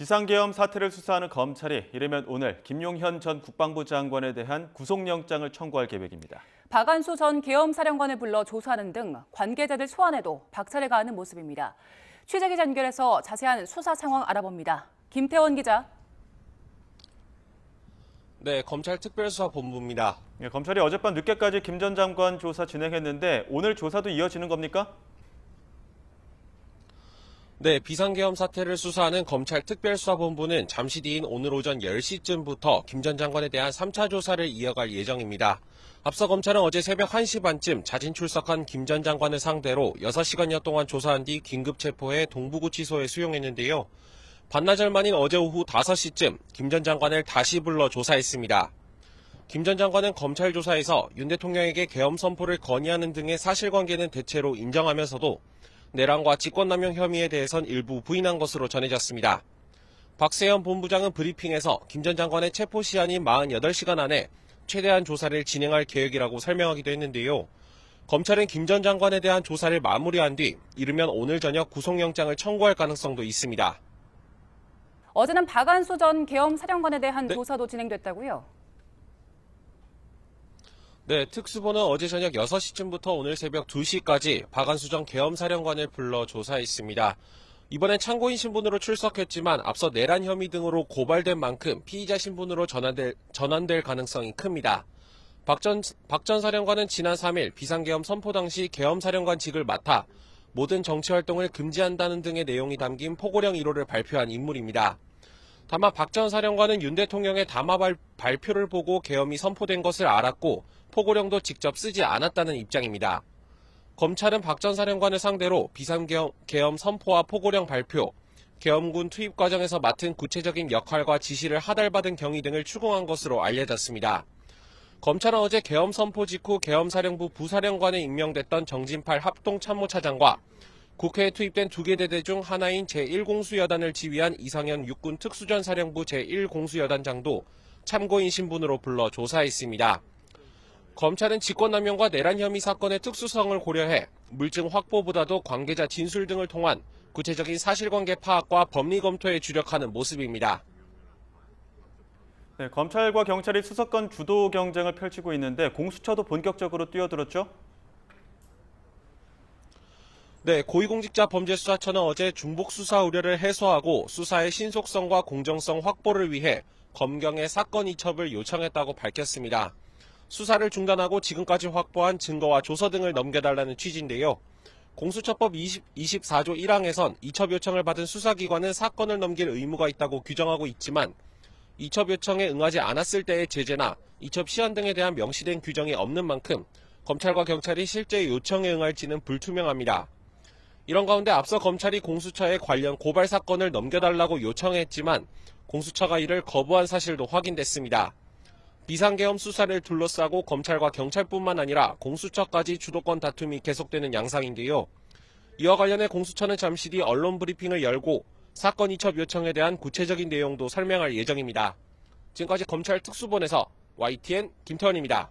비상계엄 사태를 수사하는 검찰이 이르면 오늘 김용현 전 국방부 장관에 대한 구속영장을 청구할 계획입니다. 박안수 전 계엄사령관을 불러 조사하는 등 관계자들 소환에도 박차를 가하는 모습입니다. 취재기자 연결해서 자세한 수사 상황 알아봅니다. 김태원 기자. 네, 검찰 특별수사본부입니다. 검찰이 어젯밤 늦게까지 김 전 장관 조사 진행했는데 오늘 조사도 이어지는 겁니까? 네, 비상계엄 사태를 수사하는 검찰 특별수사본부는 잠시 뒤인 오늘 오전 10시쯤부터 김 전 장관에 대한 3차 조사를 이어갈 예정입니다. 앞서 검찰은 어제 새벽 1시 반쯤 자진 출석한 김 전 장관을 상대로 6시간여 동안 조사한 뒤 긴급 체포해 동부구치소에 수용했는데요. 반나절 만인 어제 오후 5시쯤 김 전 장관을 다시 불러 조사했습니다. 김 전 장관은 검찰 조사에서 윤 대통령에게 계엄 선포를 건의하는 등의 사실관계는 대체로 인정하면서도 내란과 직권남용 혐의에 대해선 일부 부인한 것으로 전해졌습니다. 박세현 본부장은 브리핑에서 김 전 장관의 체포 시한인 48시간 안에 최대한 조사를 진행할 계획이라고 설명하기도 했는데요. 검찰은 김 전 장관에 대한 조사를 마무리한 뒤 이르면 오늘 저녁 구속영장을 청구할 가능성도 있습니다. 어제는 박안수 전 계엄사령관에 대한 조사도 진행됐다고요? 네, 특수본은 어제 저녁 6시쯤부터 오늘 새벽 2시까지 박안수 전 계엄사령관을 불러 조사했습니다. 이번엔 참고인 신분으로 출석했지만 앞서 내란 혐의 등으로 고발된 만큼 피의자 신분으로 전환될 가능성이 큽니다. 박 전 사령관은 지난 3일 비상계엄 선포 당시 계엄사령관직을 맡아 모든 정치활동을 금지한다는 등의 내용이 담긴 포고령 1호를 발표한 인물입니다. 다만 박 전 사령관은 윤 대통령의 담화 발표를 보고 계엄이 선포된 것을 알았고 포고령도 직접 쓰지 않았다는 입장입니다. 검찰은 박 전 사령관을 상대로 비상계엄 선포와 포고령 발표, 계엄군 투입 과정에서 맡은 구체적인 역할과 지시를 하달받은 경위 등을 추궁한 것으로 알려졌습니다. 검찰은 어제 계엄 선포 직후 계엄사령부 부사령관에 임명됐던 정진팔 합동참모차장과 국회에 투입된 2개 대대 중 하나인 제1공수여단을 지휘한 이상현 육군 특수전사령부 제1공수여단장도 참고인 신분으로 불러 조사했습니다. 검찰은 직권남용과 내란 혐의 사건의 특수성을 고려해 물증 확보보다도 관계자 진술 등을 통한 구체적인 사실관계 파악과 법리 검토에 주력하는 모습입니다. 네, 검찰과 경찰이 수사권 주도 경쟁을 펼치고 있는데 공수처도 본격적으로 뛰어들었죠? 네, 고위공직자범죄수사처는 어제 중복수사 우려를 해소하고 수사의 신속성과 공정성 확보를 위해 검경에 사건 이첩을 요청했다고 밝혔습니다. 수사를 중단하고 지금까지 확보한 증거와 조서 등을 넘겨달라는 취지인데요. 공수처법 24조 1항에선 이첩 요청을 받은 수사기관은 사건을 넘길 의무가 있다고 규정하고 있지만 이첩 요청에 응하지 않았을 때의 제재나 이첩 시한 등에 대한 명시된 규정이 없는 만큼 검찰과 경찰이 실제 요청에 응할지는 불투명합니다. 이런 가운데 앞서 검찰이 공수처에 관련 고발 사건을 넘겨달라고 요청했지만 공수처가 이를 거부한 사실도 확인됐습니다. 비상계엄 수사를 둘러싸고 검찰과 경찰뿐만 아니라 공수처까지 주도권 다툼이 계속되는 양상인데요. 이와 관련해 공수처는 잠시 뒤 언론 브리핑을 열고 사건 이첩 요청에 대한 구체적인 내용도 설명할 예정입니다. 지금까지 검찰 특수본에서 YTN 김태원입니다.